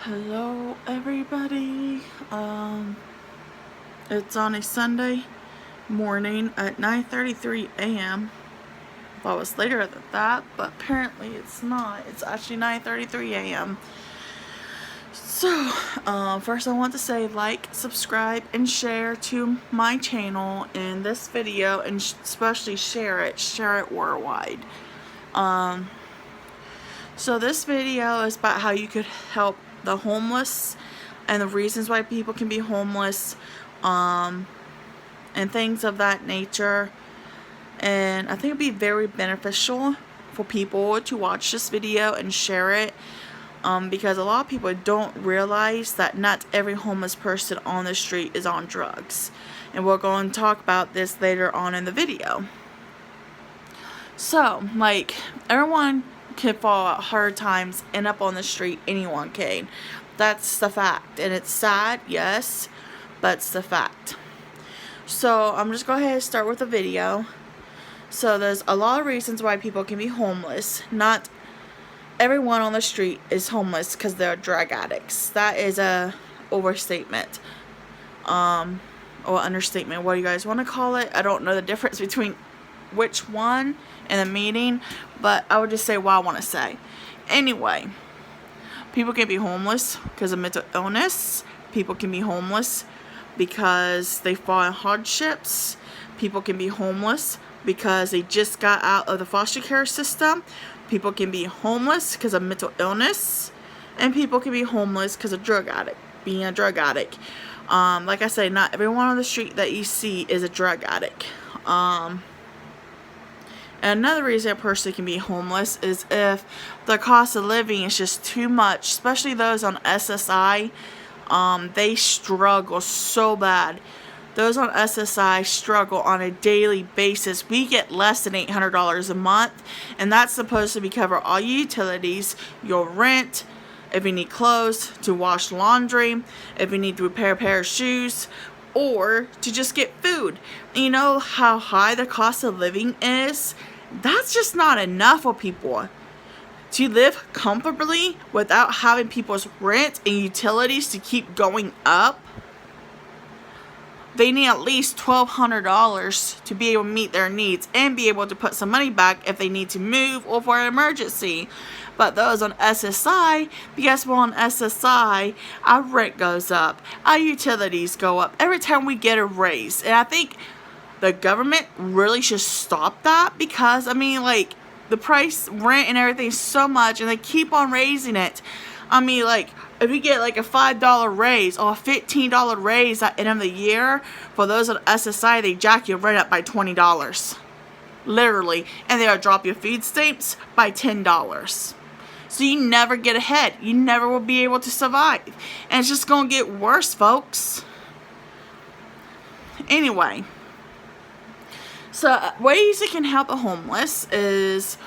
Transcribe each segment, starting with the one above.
Hello everybody. It's on a Sunday morning at 9:33 a.m. Thought it was later than that, but apparently it's not. It's actually 9:33 a.m. So, first I want to say like, subscribe, and share to my channel in this video, and especially share it worldwide. So this video is about how you could help the homeless and the reasons why people can be homeless, and things of that nature. And I think it'd be very beneficial for people to watch this video and share it, because a lot of people don't realize that not every homeless person on the street is on drugs. And we're going to talk about this later on in the video. So, like, everyone can fall at hard times, end up on the street. Anyone can. That's the fact. And it's sad, yes, but it's the fact. So I'm just going to go ahead and start with the video. So there's a lot of reasons why people can be homeless. Not everyone on the street is homeless because they're drug addicts. That is a overstatement, or understatement, what do you guys want to call it. I don't know the difference between which one in the meaning, but I would just say what I want to say. Anyway, people can be homeless because of mental illness. People can be homeless because they fall in hardships. People can be homeless because they just got out of the foster care system. People can be homeless because of mental illness. And people can be homeless because of being a drug addict. Like I say, not everyone on the street that you see is a drug addict. And another reason a person can be homeless is if the cost of living is just too much, especially those on SSI. They struggle so bad. Those on SSI struggle on a daily basis. We get less than $800 a month, and that's supposed to be cover all your utilities, your rent, if you need clothes, to wash laundry, if you need to repair a pair of shoes, or to just get food. You know how high the cost of living is? That's just not enough for people to live comfortably without having people's rent and utilities to keep going up. They need at least $1,200 to be able to meet their needs and be able to put some money back if they need to move or for an emergency. But those on SSI, because we're on SSI, our rent goes up, our utilities go up every time we get a raise. And I think the government really should stop that, because, I mean, like, the price, rent, and everything is so much, and they keep on raising it. I mean, like, if you get like a $5 raise or a $15 raise at the end of the year, for those on SSI, they jack your rent up by $20. Literally. And they'll drop your food stamps by $10. So you never get ahead. You never will be able to survive. And it's just going to get worse, folks. Anyway. So ways it can help the homeless is,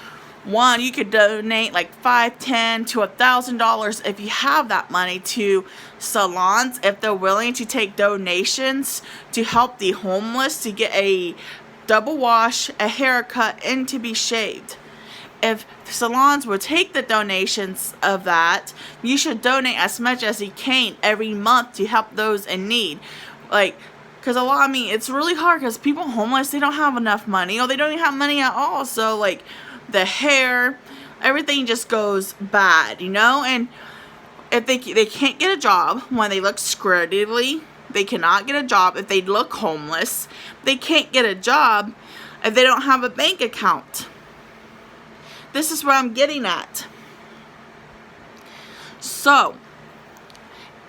one, you could donate like $5, $10 to $1,000 if you have that money to salons, if they're willing to take donations to help the homeless to get a double wash, a haircut, and to be shaved. If salons will take the donations of that, you should donate as much as you can every month to help those in need. Like, because it's really hard, because people homeless, they don't have enough money, or they don't even have money at all. So, like, the hair, everything just goes bad, you know? And if they can't get a job when they look scraggly, they cannot get a job if they look homeless. They can't get a job if they don't have a bank account. This is what I'm getting at. So,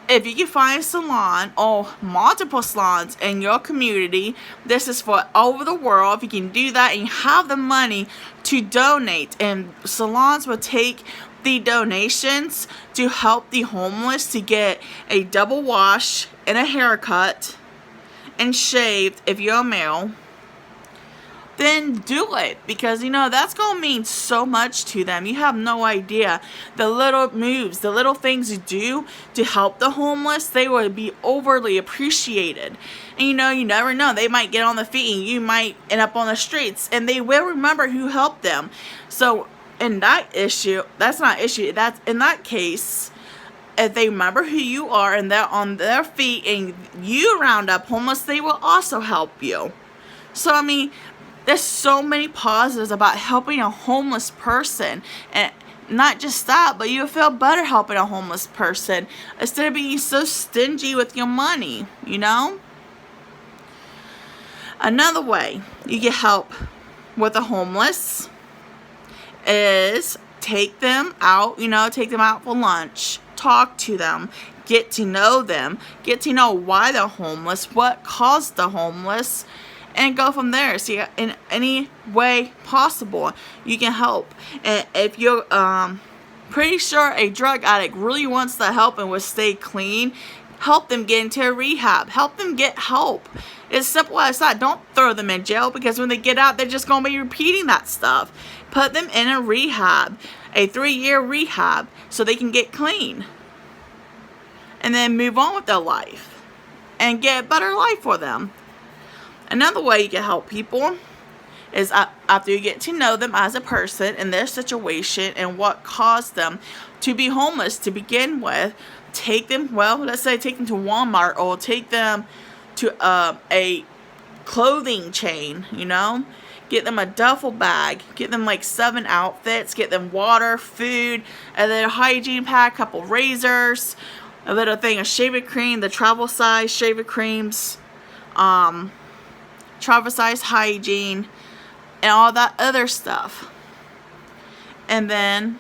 if you can find a salon or multiple salons in your community, this is for all over the world. If you can do that and you have the money to donate, and salons will take the donations to help the homeless to get a double wash and a haircut and shaved if you're a male, then do it, because that's gonna mean so much to them. You have no idea. The little moves, the little things you do to help the homeless, they will be overly appreciated. And you never know, they might get on the feet and you might end up on the streets, and they will remember who helped them. So in that issue, that's not issue, that's in that case, if they remember who you are and they're on their feet and you round up homeless, they will also help you. So, I mean, there's so many positives about helping a homeless person. And not just that, but you'll feel better helping a homeless person instead of being so stingy with your money, you know? Another way you get help with the homeless is take them out, take them out for lunch, talk to them, get to know them, get to know why they're homeless, what caused the homeless, and go from there. See, in any way possible, you can help. And if you're pretty sure a drug addict really wants to help and will stay clean, help them get into a rehab. Help them get help. It's simple as that. Don't throw them in jail, because when they get out, they're just going to be repeating that stuff. Put them in a rehab, a 3-year rehab, so they can get clean. And then move on with their life and get a better life for them. Another way you can help people is after you get to know them as a person and their situation and what caused them to be homeless to begin with, take them, let's say take them to Walmart, or take them to a clothing chain, get them a duffel bag, get them like 7 outfits, get them water, food, and then a hygiene pack, a couple razors, a little thing of shaving cream, the travel size shaving creams, travel size hygiene, and all that other stuff. And then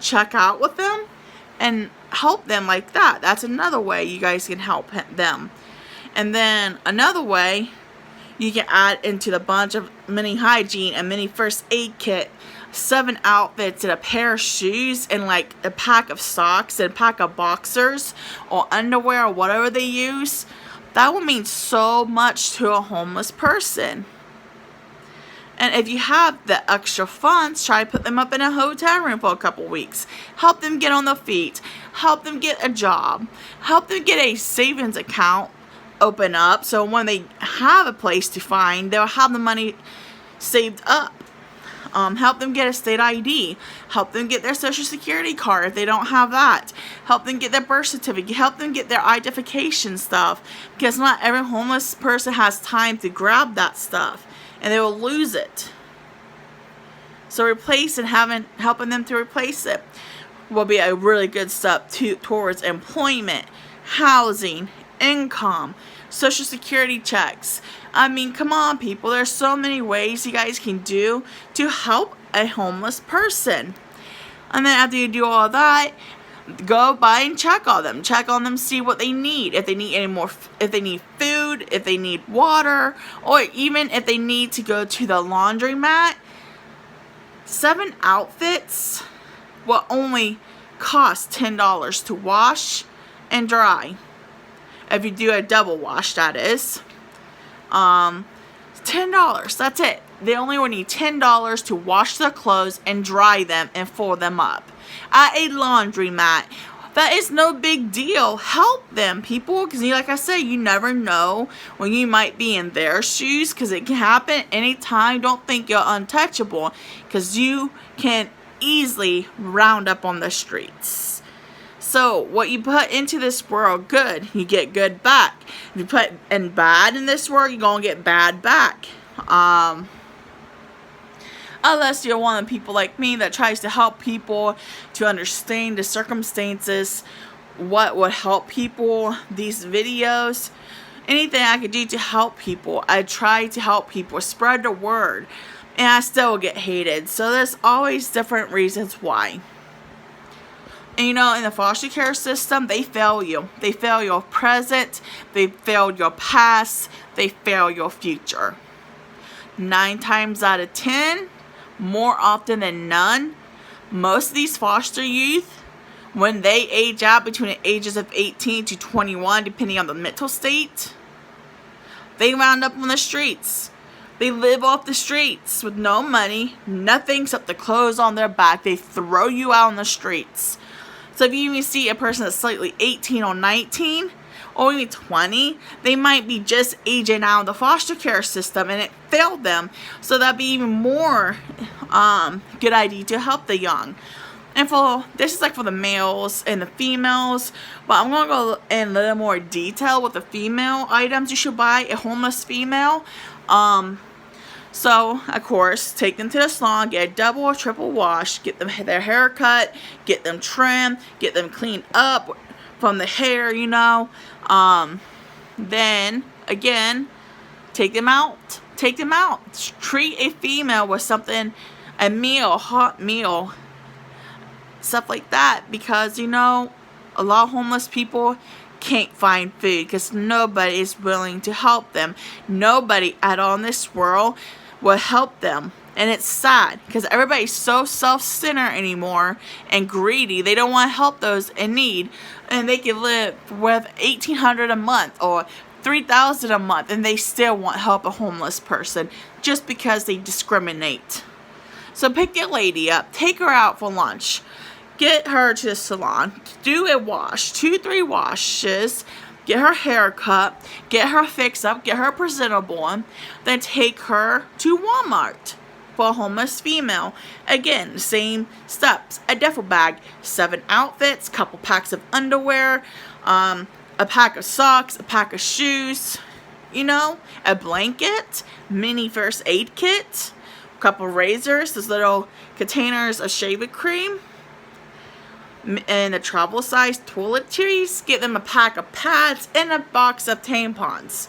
check out with them and help them like that. That's another way you guys can help them. And then another way you can add into the bunch of mini hygiene and mini first aid kit, 7 outfits and a pair of shoes and like a pack of socks and a pack of boxers or underwear or whatever they use. That will mean so much to a homeless person. And if you have the extra funds, try to put them up in a hotel room for a couple weeks. Help them get on their feet. Help them get a job. Help them get a savings account open up, so when they have a place to find, they'll have the money saved up. Help them get a state ID. Help them get their social security card if they don't have that. Help them get their birth certificate. Help them get their identification stuff, because not every homeless person has time to grab that stuff, and they will lose it. So helping them to replace it will be a really good step towards employment, housing, income, social security checks. I mean, come on, people. There's so many ways you guys can do to help a homeless person. And then after you do all that, go by and check on them. Check on them, see what they need. If they need if they need food, if they need water, or even if they need to go to the laundromat. 7 outfits will only cost $10 to wash and dry. If you do a double wash, that is. $10. That's it. They only will need $10 to wash their clothes and dry them and fold them up at a laundromat. That is no big deal. Help them, people, because like I said, you never know when you might be in their shoes, because it can happen anytime. Don't think you're untouchable, because you can easily round up on the streets. So what you put into this world good, you get good back. If you put in bad in this world, you're going to get bad back. Unless you're one of the people like me that tries to help people to understand the circumstances, what would help people, these videos, anything I could do to help people. I try to help people, spread the word, and I still get hated. So there's always different reasons why. And in the foster care system, they fail you. They fail your present, they fail your past, they fail your future. 9 times out of 10, more often than none, most of these foster youth, when they age out between the ages of 18 to 21, depending on the mental state, they round up on the streets. They live off the streets with no money, nothing except the clothes on their back. They throw you out on the streets. So if you even see a person that's slightly 18 or 19 or even 20, they might be just aging out of the foster care system and it failed them. So that'd be even more good idea to help the young. And this is like for the males and the females, but I'm gonna go in a little more detail with the female items you should buy. A homeless female, so of course, take them to the salon, get a double or triple wash, get them their hair cut, get them trimmed, get them cleaned up from the hair, you know. Then again, take them out. Treat a female with something, a meal, hot meal, stuff like that, because you know a lot of homeless people can't find food because nobody is willing to help them. Nobody at all in this world will help them, and it's sad because everybody's so self-centered anymore and greedy. They don't want to help those in need, and they can live with $1,800 a month or $3,000 a month, and they still won't help a homeless person just because they discriminate. So pick your lady up, take her out for lunch, get her to the salon, do a wash, 2-3 washes, get her hair cut, get her fixed up, get her presentable, then take her to Walmart for a homeless female. Again, same steps. A duffel bag, 7 outfits, couple packs of underwear, a pack of socks, a pack of shoes, you know, a blanket, mini first aid kit, a couple razors, those little containers of shaving cream, and a travel size toiletries. Get them a pack of pads and a box of tampons.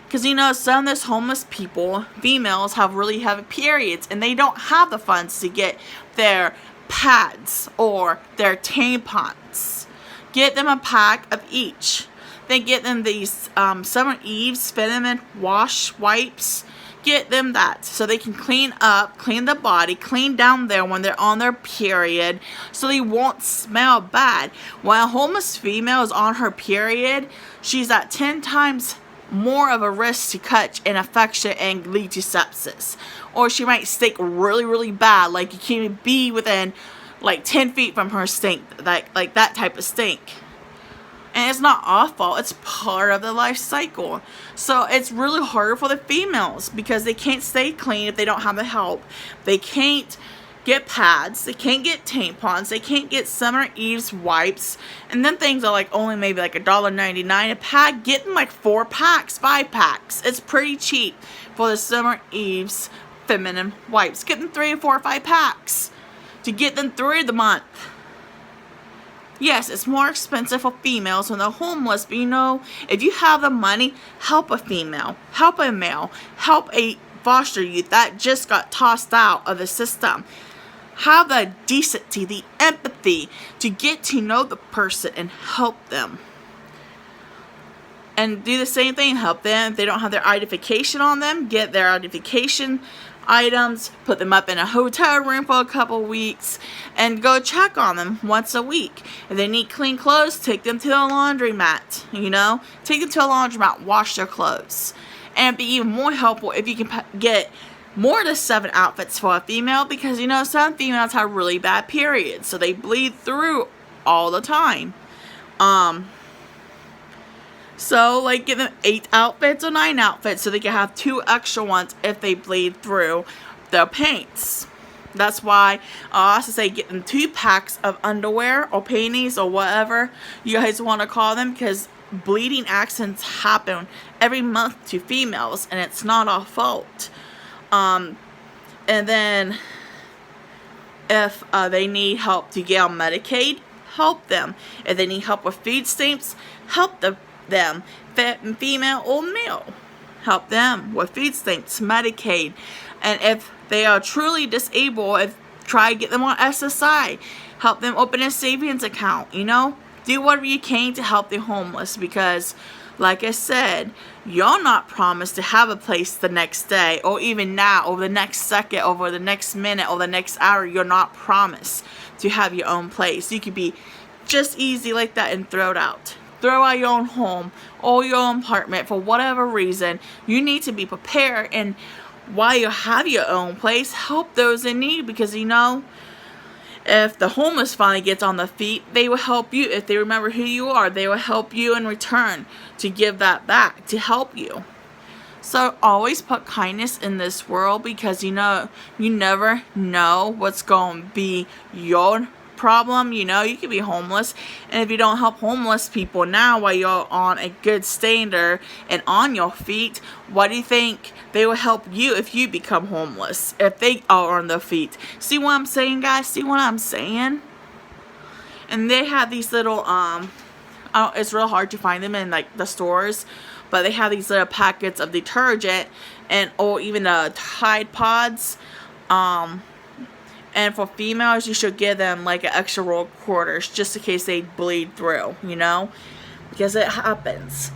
Because you know, some of those homeless people, females, have really heavy periods and they don't have the funds to get their pads or their tampons. Get them a pack of each. Then get them these Summer Eve's Feminine Wash Wipes. Get them that so they can clean up, clean the body, clean down there when they're on their period, so they won't smell bad. When a homeless female is on her period, she's at 10 times more of a risk to catch an infection and lead to sepsis. Or she might stink really, really bad, like you can't be within like 10 feet from her stink, like that type of stink. And it's not our fault, it's part of the life cycle. So it's really hard for the females because they can't stay clean if they don't have the help. They can't get pads, they can't get tampons, they can't get Summer Eve's wipes. And then things are like only maybe like $1.99 a pack. Get them like 4 packs, 5 packs. It's pretty cheap for the Summer Eve's feminine wipes. Get them 3 or 4 or 5 packs to get them through the month. Yes, it's more expensive for females when they're homeless, but you know, if you have the money, help a female, help a male, help a foster youth that just got tossed out of the system. Have the decency, the empathy to get to know the person and help them. And do the same thing, help them. If they don't have their identification on them, get their identification items, put them up in a hotel room for a couple weeks, and go check on them once a week. If they need clean clothes, take them to a laundromat, you know? Take them to a laundromat, wash their clothes. And it'd be even more helpful if you can get more than 7 outfits for a female, because you know, some females have really bad periods, so they bleed through all the time. So, like, give them 8 outfits or 9 outfits so they can have 2 extra ones if they bleed through their paints. That's why I also say get them 2 packs of underwear or panties or whatever you guys want to call them, because bleeding accidents happen every month to females and it's not our fault. And then if they need help to get on Medicaid, help them. If they need help with food stamps, help them, female or male. Help them with food stamps, Medicaid. And if they are truly disabled, try to get them on SSI. Help them open a savings account, you know? Do whatever you can to help the homeless, because like I said, you're not promised to have a place the next day, or even now, or the next second, over the next minute, or the next hour. You're not promised to have your own place. You could be just easy like that and throw it out. Throw out your own home or your own apartment for whatever reason. You need to be prepared, and while you have your own place, help those in need, because you know, if the homeless finally gets on their feet, they will help you. If they remember who you are, they will help you in return to give that back, to help you. So always put kindness in this world, because you know, you never know what's going to be your problem, you know, you could be homeless. And if you don't help homeless people now while you're on a good standard and on your feet, why do you think they will help you if you become homeless, if they are on their feet? See what I'm saying, guys? See what I'm saying? And they have these little, it's real hard to find them in like the stores, but they have these little packets of detergent and or even Tide Pods. And for females, you should give them like an extra roll of quarters just in case they bleed through, you know, because it happens.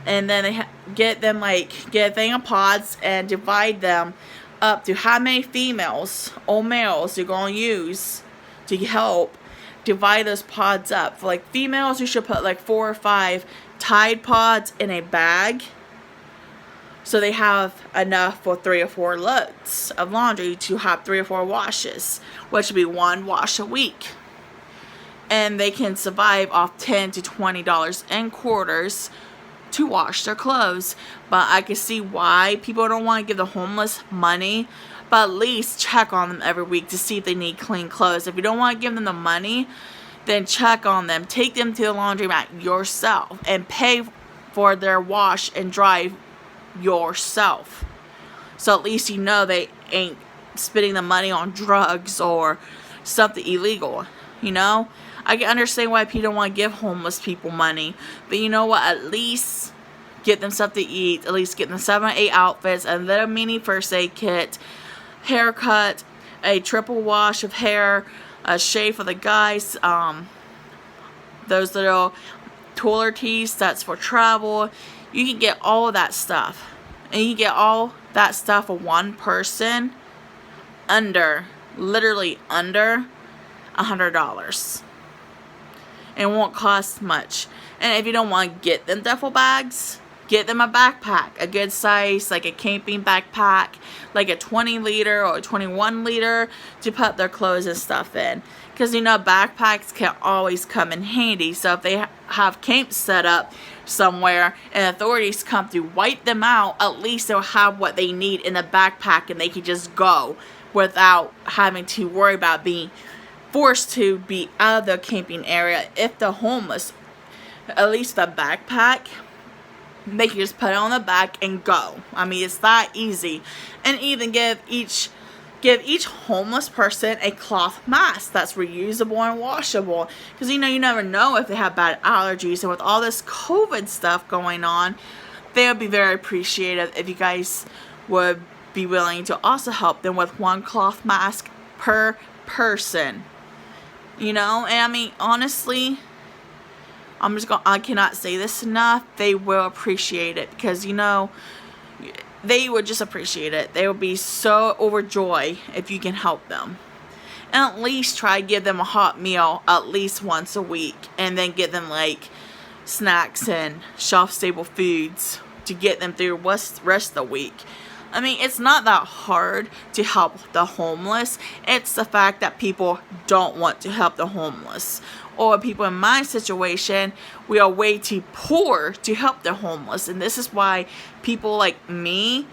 And then they get a thing of pods and divide them up to how many females or males you're going to use to help divide those pods up. For like females, you should put like 4 or 5 Tide Pods in a bag, so they have enough for 3 or 4 loads of laundry to have 3 or 4 washes, which would be 1 wash a week. And they can survive off $10 to $20 in quarters to wash their clothes. But I can see why people don't want to give the homeless money, but at least check on them every week to see if they need clean clothes. If you don't want to give them the money, then check on them. Take them to the laundromat yourself and pay for their wash and dry yourself, so at least you know they ain't spending the money on drugs or something illegal. You know, I can understand why people don't want to give homeless people money, but you know what, at least get them something to eat, at least get them 7 or 8 outfits, a little mini first aid kit, haircut, a triple wash of hair, a shave for the guys, those little toiletries that's for travel. You can get all of that stuff. And you can get all that stuff for one person literally under $100. It won't cost much. And if you don't want to get them duffel bags, get them a backpack. A good size, like a camping backpack. Like a 20 liter or a 21 liter to put their clothes and stuff in. Because, you know, backpacks can always come in handy. So if they have camps set up somewhere and authorities come to wipe them out, at least they'll have what they need in the backpack and they can just go without having to worry about being forced to be out of the camping area. If the homeless, at least the backpack, they can just put it on the back and go. I mean, it's that easy. And even give each homeless person a cloth mask that's reusable and washable. Because, you know, you never know if they have bad allergies. And with all this COVID stuff going on, they would be very appreciative if you guys would be willing to also help them with 1 cloth mask per person. You know, and I mean, honestly, I cannot say this enough. They will appreciate it because, you know, they would just appreciate it. They would be so overjoyed if you can help them. And at least try to give them a hot meal at least once a week. And then get them like snacks and shelf-stable foods to get them through the rest of the week. I mean, it's not that hard to help the homeless. It's the fact that people don't want to help the homeless. Or people in my situation, we are way too poor to help the homeless. And this is why people like me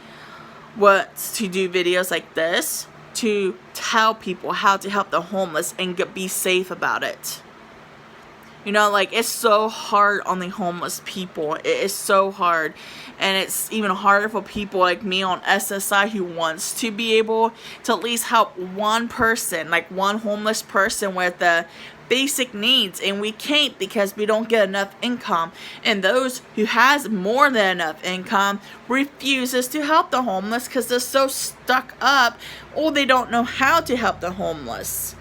want to do videos like this to tell people how to help the homeless and be safe about it. You know, like, it's so hard on the homeless people. It is so hard. And it's even harder for people like me on SSI who wants to be able to at least help one person, like one homeless person with the basic needs. And we can't because we don't get enough income. And those who has more than enough income refuses to help the homeless because they're so stuck up or they don't know how to help the homeless.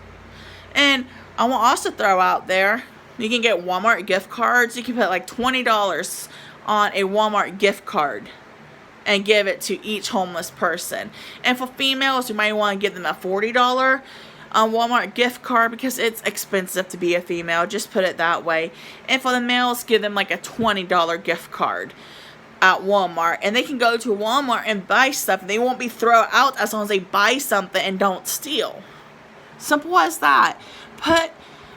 And I will also throw out there, you can get Walmart gift cards. You can put like $20 on a Walmart gift card and give it to each homeless person. And for females, you might want to give them a $40 Walmart gift card because it's expensive to be a female. Just put it that way. And for the males, give them like a $20 gift card at Walmart. And they can go to Walmart and buy stuff. They won't be thrown out as long as they buy something and don't steal. Simple as that. Put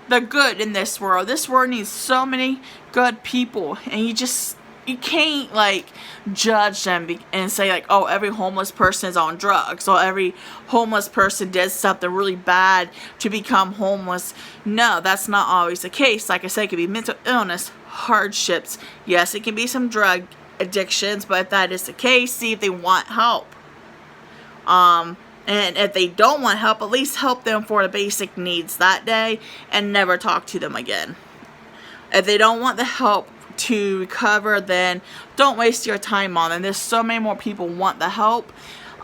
the good in this world. This world needs so many good people, and you just you can't like judge them and say like, oh, every homeless person is on drugs, or every homeless person did something really bad to become homeless. No, that's not always the case. Like I said, it could be mental illness, hardships. Yes, it can be some drug addictions, but if that is the case, see if they want help. And if they don't want help, at least help them for the basic needs that day and never talk to them again. If they don't want the help to recover, then don't waste your time on them. There's so many more people want the help,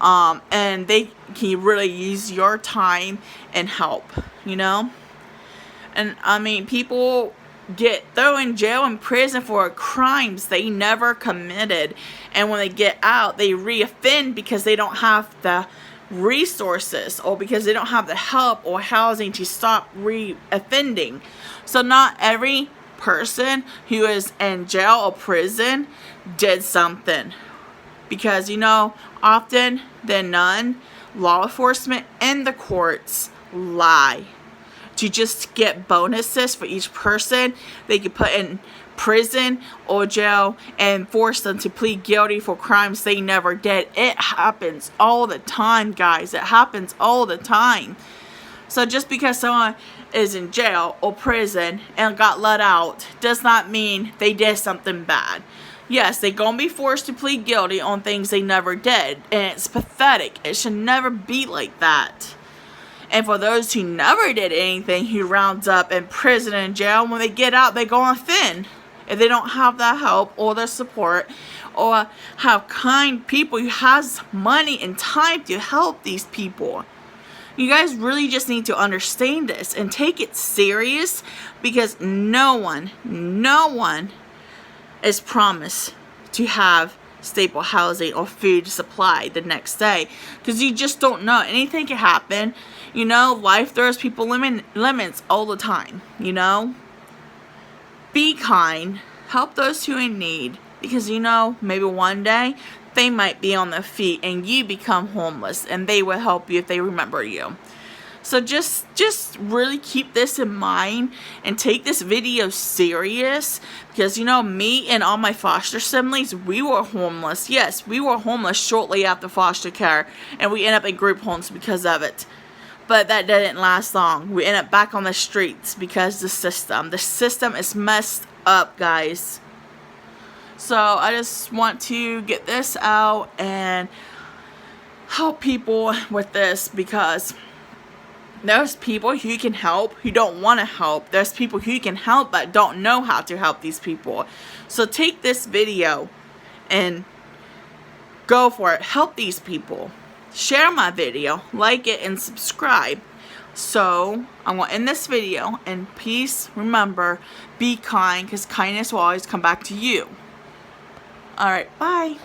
and they can really use your time and help, you know? And I mean, people get thrown in jail and prison for crimes they never committed, and when they get out, they reoffend because they don't have the resources, or because they don't have the help or housing to stop reoffending. So not every person who is in jail or prison did something, because, you know, often than none, law enforcement and the courts lie to just get bonuses for each person they could put in prison or jail and force them to plead guilty for crimes they never did. It happens all the time, guys. It happens all the time. So just because someone is in jail or prison and got let out does not mean they did something bad. Yes, they're going to be forced to plead guilty on things they never did, and it's pathetic. It should never be like that. And for those who never did anything, who rounds up in prison and jail, when they get out, they go on thin. If they don't have that help or the support, or have kind people who has money and time to help these people. You guys really just need to understand this and take it serious, because no one is promised to have stable housing or food supply the next day, because you just don't know. Anything can happen. You know, life throws people limits all the time, you know. Be kind, help those who are in need, because, you know, maybe one day they might be on their feet and you become homeless, and they will help you if they remember you. So just really keep this in mind and take this video serious, because, you know, me and all my foster siblings, we were homeless. Yes, we were homeless shortly after foster care, and we ended up in group homes because of it. But that didn't last long. We ended up back on the streets because the system is messed up, guys. So I just want to get this out and help people with this, because there's people who can help who don't want to help. There's people who can help but don't know how to help these people. So take this video and go for it. Help these people. Share my video, like it, and subscribe. So I'm going to end this video, and please remember, be kind, because kindness will always come back to you. Alright, bye.